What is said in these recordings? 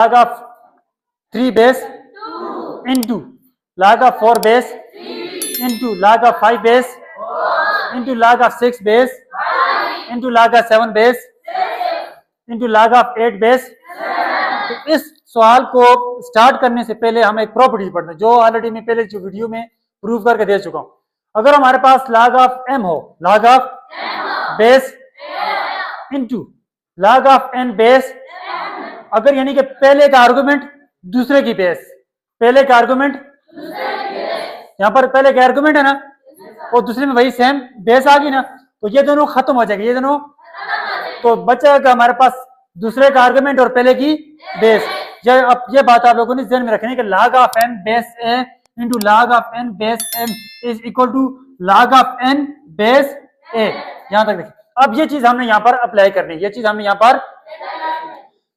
log of 3 base into log of 4 base into log of 5 base into log of 6 base into log of 7 base into log of 8 base। तो इस सवाल को start करने से पहले हम एक प्रॉपर्टी पढ़ते हैं जो ऑलरेडी मैं पहले जो वीडियो में प्रूव करके दे चुका हूं। अगर हमारे पास log of m हो, log of base into log of n base, अगर यानी कि पहले का आर्गुमेंट दूसरे की बेस, पहले का आर्गुमेंट यहां पर पहले का आर्गुमेंट है ना, और दूसरे में वही सेम बेस आ गई ना, तो ये दोनों खत्म हो जाएंगे, ये दोनों तो बचेगा हमारे पास दूसरे का आर्गुमेंट और पहले की बेस। अब ये बात आप लोगों ने ध्यान में रखनी है कि log of n base a into log of n base m is equal to log of n base a। यहां तक देखिए, अब ये चीज हमने यहां पर अप्लाई करनी है, ये चीज हमने यहां पर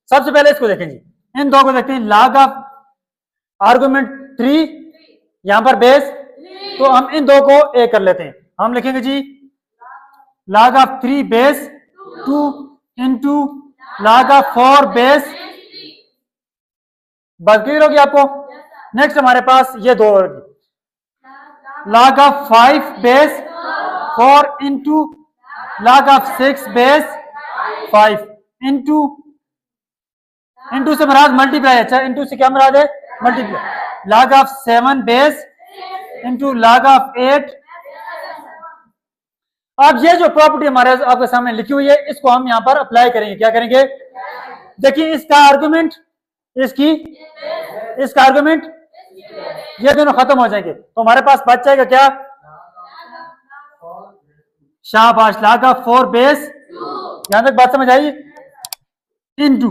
सबसे पहले इसको देखेंगे, इन दो को देखते हैं। log of आर्गुमेंट 3 यहां पर बेस, तो हम इन दो को a कर लेते हैं। हम लिखेंगे जी log of 3 base 2 into log of 4 base. बात क्लियर होगी आपको। नेक्स्ट हमारे पास ये दो log of 5 base 4 into log of 6 base 5 into से मराद मल्टीप्लाई, अच्छा इंटू से क्या मराद है, multiply. log of 7 base into log of 8। अब ये जो प्रॉपर्टी हमारे आपके सामने लिखी हुई है इसको हम यहां पर अप्लाई करेंगे। क्या करेंगे, देखिए इसका आर्गुमेंट इसका आर्गुमेंट ये दोनों खत्म हो जाएंगे, तो हमारे पास बच जाएगा क्या, शाबाश, log of 4 बेस, यहां तक बात समझ आई, इनटू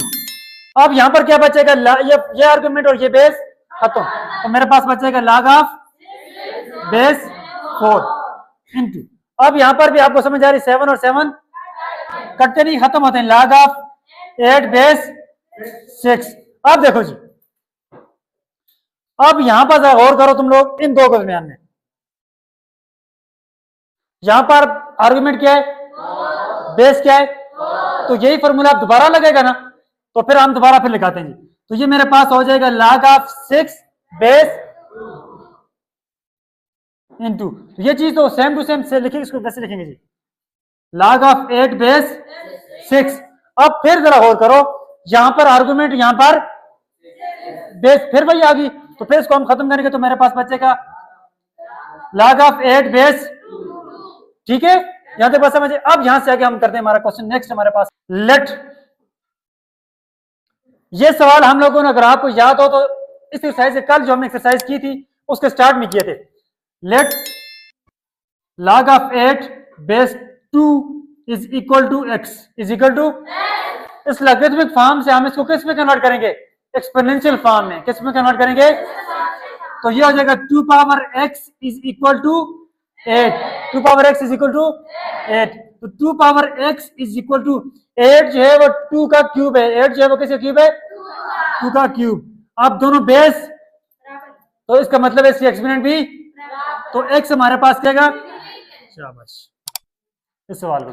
अब यहां पर क्या बचेगा, ये आर्गुमेंट और ये बेस खत्म, तो मेरे पास बचेगा log of बेस 4 इनटू, अब यहां पर भी आपको समझ आ रही, 7 और 7 कटते नहीं, खत्म होते हैं, log of 8 बेस 6। अब देखो जी, अब यहां पर गौर करो तुम लोग इन दो के दरमियान में, यहां पर आर्गुमेंट क्या है, बेस क्या है, तो यही फॉर्मूला आप दोबारा लगेगा ना, तो फिर हम दोबारा फिर लिखाते हैं जी, तो ये मेरे पास हो जाएगा log of 6 बेस इनटू, ये चीज तो सेम टू सेम से लिखेंगे, इसको कैसे लिखेंगे जी, log of 8 बेस 6। अब फिर जरा गौर करो, यहां पर आर्गुमेंट यहां पर बेस फिर वही आ गई, तो फिर इसको हम खत्म करेंगे तो मेरे पास बचेगा log of 8 बेस, ठीक है, यहां तक बात समझिए। अब यहां से आगे हम करते हैं हमारा क्वेश्चन नेक्स्ट हमारे पास लेट, ये सवाल हम लोगों ने अगर आपको याद हो तो इस एक्सरसाइज से कल जो हमने एक्सरसाइज की थी उसके स्टार्ट में किए थे, let log of 8 base 2 is equal to x is equal to, इस लॉगरिथमिक फॉर्म से हम इसको किस में कन्वर्ट करेंगे, एक्सपोनेंशियल फॉर्म में, किस में कन्वर्ट करेंगे, तो ये हो जाएगा 2 power x is equal to 8, 2 power x is equal to 8, तो 2 power x is equal to 8 जो है वो 2 का क्यूब है, 8 जो है वो किसका क्यूब है, 2 का क्यूब। अब दोनों बेस, तो इसका मतलब है इसकी एक्सपोनेंट भी, तो x हमारे पास क्या, शाबाश, इस सवाल को